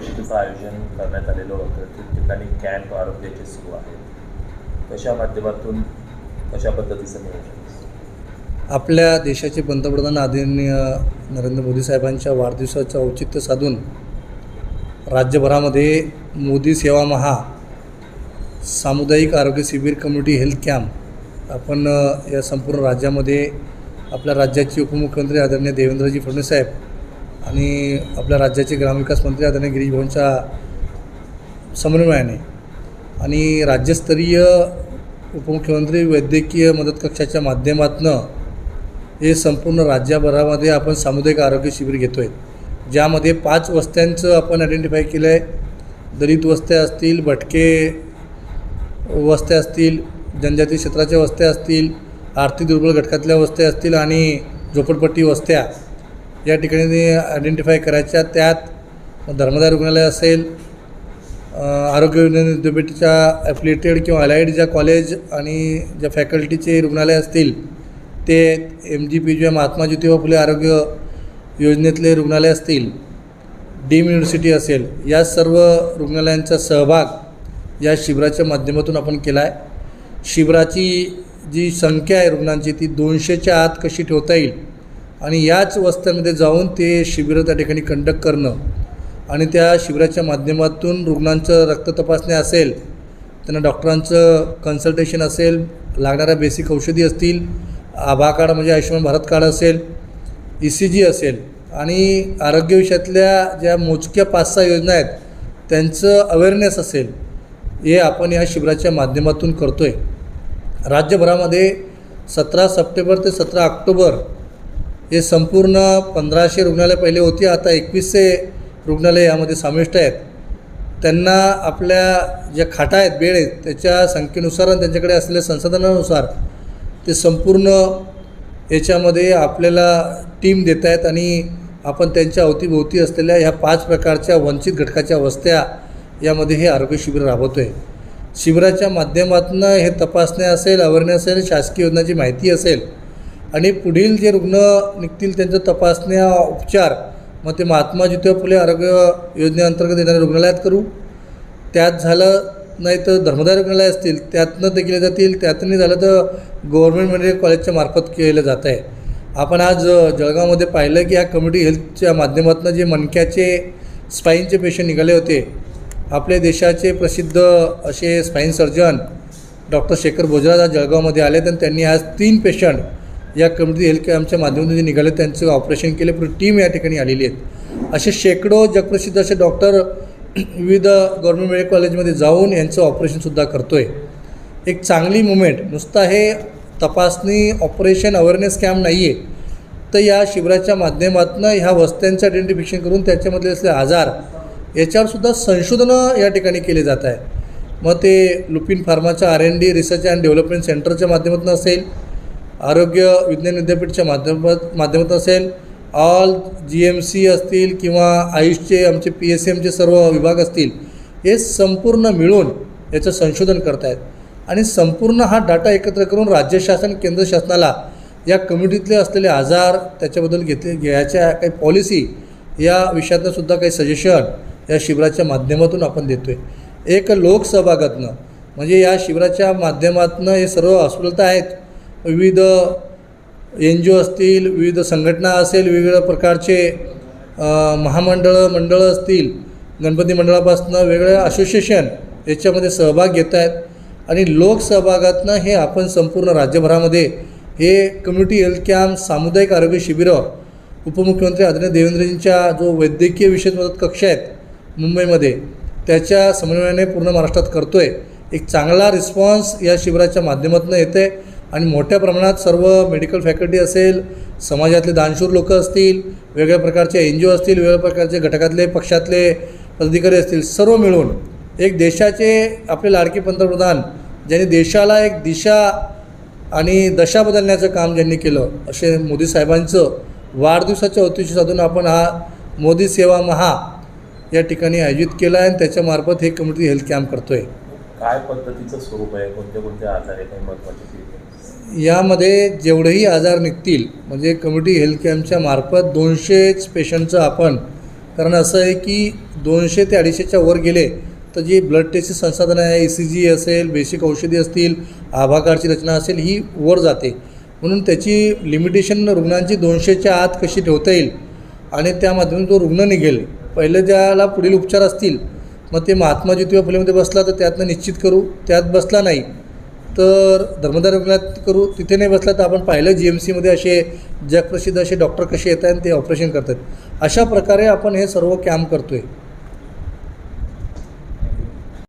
परिषदेचं आयोजन करण्यात आलेलं होतं. ठिकठिकाणी कॅम्प आरोग्याचे सुरू आहेत. कशा माध्यमातून कशा पद्धतीचं नियोजन? आपल्या देशाचे पंतप्रधान आदरणीय नरेंद्र मोदी साहेबांच्या वाढदिवसाचं औचित्य साधून राज्यभरामध्ये मोदी सेवा महा सामुदायिक आरोग्य शिबिर कम्युनिटी हेल्थ कॅम्प आपण या संपूर्ण राज्यामध्ये आपल्या राज्याचे उपमुख्यमंत्री आदरणीय देवेंद्रजी फडणवीस साहेब आणि आपल्या राज्याचे ग्रामविकास मंत्री आदरणीय गिरीश भाऊंच्या समन्वयाने आणि राज्यस्तरीय उपमुख्यमंत्री वैद्यकीय मदत कक्षाच्या माध्यमातून हे संपूर्ण राज्यभरामध्ये आपण सामुदायिक आरोग्य शिबिर घेतो आहे, ज्यामध्ये 5 वस्त्यांचं आपण आयडेंटिफाय केलं आहे. दलित वस्त्या असतील, भटके वस्त्या असतील, जनजाती क्षेत्राच्या वस्त्या असतील, आर्थिक दुर्बल घटकातल्या वस्त्या असतील आणि झोपडपट्टी वस्त्या या ठिकाणी आयडेंटिफाय करायच्या. त्यात धर्मदाय रुग्णालय असेल, आरोग्य विज्ञान विद्यापीठाच्या ॲफिलिएटेड किंवा अलाइड ज्या कॉलेज आणि ज्या फॅकल्टीचे रुग्णालय असतील ते, MGP महात्मा ज्योतिबा फुले आरोग्य योजनेतले रुग्णालय असतील, डीम युनिव्हर्सिटी असेल, या सर्व रुग्णालयांचा सहभाग या शिबिराच्या माध्यमातून आपण केला आहे. शिबिराची जी संख्या आहे रुग्णांची ती 200च्या आत कशी ठेवता येईल आणि याच वस्त्यांमध्ये जाऊन ते शिबिरं त्या ठिकाणी कंडक्ट करणं आणि त्या शिबिराच्या माध्यमातून रुग्णांचं रक्त तपासणी असेल, त्यांना डॉक्टरांचं कन्सल्टेशन असेल, लागणाऱ्या बेसिक औषधी असतील, आभा कार्ड म्हणजे आयुष्यमान भारत कार्ड असेल, ECG असेल आणि आरोग्य विषयातल्या ज्या मोजक्या 5-6 योजना आहेत त्यांचं अवेअरनेस असेल, हे आपण या शिबिराच्या माध्यमातून करतो आहे. राज्यभरामध्ये 17 सप्टेंबर ते 17 ऑक्टोबर हे संपूर्ण 1500 रुग्णालय पहिले होती, आता 2100 रुग्णालय यामध्ये समाविष्ट आहेत. त्यांना आपल्या ज्या खाटा आहेत, बेड आहेत, त्याच्या संख्येनुसार आणि त्यांच्याकडे असलेल्या संसाधनानुसार ते संपूर्ण याच्यामध्ये आपल्याला टीम देत आहेत आणि आपण त्यांच्या अवतीभोवती असलेल्या ह्या 5 प्रकारच्या वंचित घटकाच्या वस्त्या यामध्ये हे आरोग्य शिबिर राबवतो आहे. शिबिराच्या माध्यमातून हे तपासण्या असेल, अवेअरनेस असेल, शासकीय योजनांची माहिती असेल आणि पुढील जे रुग्ण निघतील त्यांचं तपासण्या, उपचार मग ते महात्मा ज्योतिबा फुले आरोग्य योजनेअंतर्गत येणाऱ्या रुग्णालयात करू. त्यात झालं नाही तर धर्मदाय रुग्णालय असतील त्यातनं ते केले जातील, त्यातूनही झालं तर गव्हर्मेंट मेडिकल कॉलेजच्या मार्फत केलं जात आहे. आपण आज जळगावमध्ये पाहिलं की या कम्युनिटी हेल्थच्या माध्यमातून जे मणक्याचे स्पाईनचे पेशंट निघाले होते, आपल्या देशाचे प्रसिद्ध असे spine surgeon doctor Shekhar Bhojraj आज जळगावमध्ये आले आणि त्यांनी आज 3 पेशंट या कम्युनिटी हेल्थ कॅम्पच्या माध्यमातून जे निघाले त्यांचं ऑपरेशन केले. पूर्ण टीम या ठिकाणी आलेली आहेत. असे शेकडो जगप्रसिद्ध असे डॉक्टर विविध गव्हर्मेंट मेडिकल कॉलेजमध्ये जाऊन यांचं ऑपरेशनसुद्धा करतो आहे. एक चांगली मुवमेंट. नुसता हे तपासणी ऑपरेशन अवेअरनेस कॅम्प नाही आहे, तर या शिबिराच्या माध्यमातून ह्या वस्त्यांचं आयडेंटिफिकेशन करून त्याच्यामधले असलेले आजार याच्यावरसुद्धा संशोधनं या ठिकाणी केले जात आहे. मग ते लुपिन फार्माच्या R&D रिसर्च अँड डेव्हलपमेंट सेंटरच्या माध्यमातून असेल, आरोग्य विज्ञान विद्यापीठाच्या माध्यमातून असेल, ऑल GMC असतील किंवा आयुषचे आमचे PSMचे सर्व विभाग असतील, हे संपूर्ण मिळून याचं संशोधन करत आहेत आणि संपूर्ण हा डाटा एकत्र करून राज्य शासन, केंद्र शासनाला या कम्युनिटीतले असलेले आजार त्याच्याबद्दल घ्यायच्या काही पॉलिसी या विषयातनं सुद्धा काही सजेशन या शिबिराच्या माध्यमातून आपण देतो आहे. एक लोकसहभागातनं म्हणजे या शिबिराच्या माध्यमातून हे सर्व हॉस्पिटल आहेत, विविध NGO असतील, विविध संघटना असेल, वेगवेगळ्या प्रकारचे मंडळं असतील, गणपती मंडळापासून वेगवेगळ्या असोसिएशन याच्यामध्ये सहभाग घेत आहेत आणि लोकसहभागातनं हे आपण संपूर्ण राज्यभरामध्ये हे कम्युनिटी हेल्थ कॅम्प, सामुदायिक आरोग्य शिबिरं उपमुख्यमंत्री आदरणीय देवेंद्रजींच्या जो वैद्यकीय विशेष मदत कक्ष आहेत मुंबईमध्ये त्याच्या समन्वयाने पूर्ण महाराष्ट्रात करतो आहे. एक चांगला रिस्पॉन्स या शिबिराच्या माध्यमातून येते आणि मोठ्या प्रमाणात सर्व मेडिकल फॅकल्टी असेल, समाजातले दानशूर लोक असतील, वेगवेगळ्या प्रकारचे NGO असतील, वेगवेगळ्या प्रकारचे घटकातले पक्षातले पदाधिकारी असतील, सर्व मिळून एक देशाचे आपले लाडके पंतप्रधान ज्यांनी देशाला एक दिशा आणि दशा बदलण्याचं काम ज्यांनी केलं, असे मोदी साहेबांचं वाढदिवसाच्या औचित्य साधून आपण हा मोदी सेवा महा या ठिकाणी आयोजित केला आहे आणि त्याच्यामार्फत हे कम्युनिटी हेल्थ कॅम्प करतो आहे. काय पद्धतीचं स्वरूप आहे, कोणते आजार आहे, काही महत्त्वाचे? यामध्ये जेवढेही आजार निघतील म्हणजे कम्युनिटी हेल्थ कॅम्पच्या मार्फत 200 पेशंटचं आपण कारण असं आहे की 200 ते 250च्या वर गेले तर जी ब्लड टेस्टची संसाधनं आहे, ECG असेल, बेसिक औषधी असतील, आभा कार्डची रचना असेल, ही वर जाते. म्हणून त्याची लिमिटेशन रुग्णांची 200च्या आत कशी ठेवता येईल आणि त्या माध्यमातून जो रुग्ण निघेल, पहिलं ज्याला पुढील उपचार असतील मग ते महात्मा ज्योतिबा फुलेमध्ये बसला तर त्यातनं निश्चित करू, त्यात बसला नाही तर धर्मदाय रुग्णालयात करू, तिथे नाही बसला तर आपण पाहिलं GMCमध्ये असे जगप्रसिद्ध असे डॉक्टर कसे येत आहेत आणि ते ऑपरेशन करतात. अशा प्रकारे आपण हे सर्व कॅम्प करतो आहे.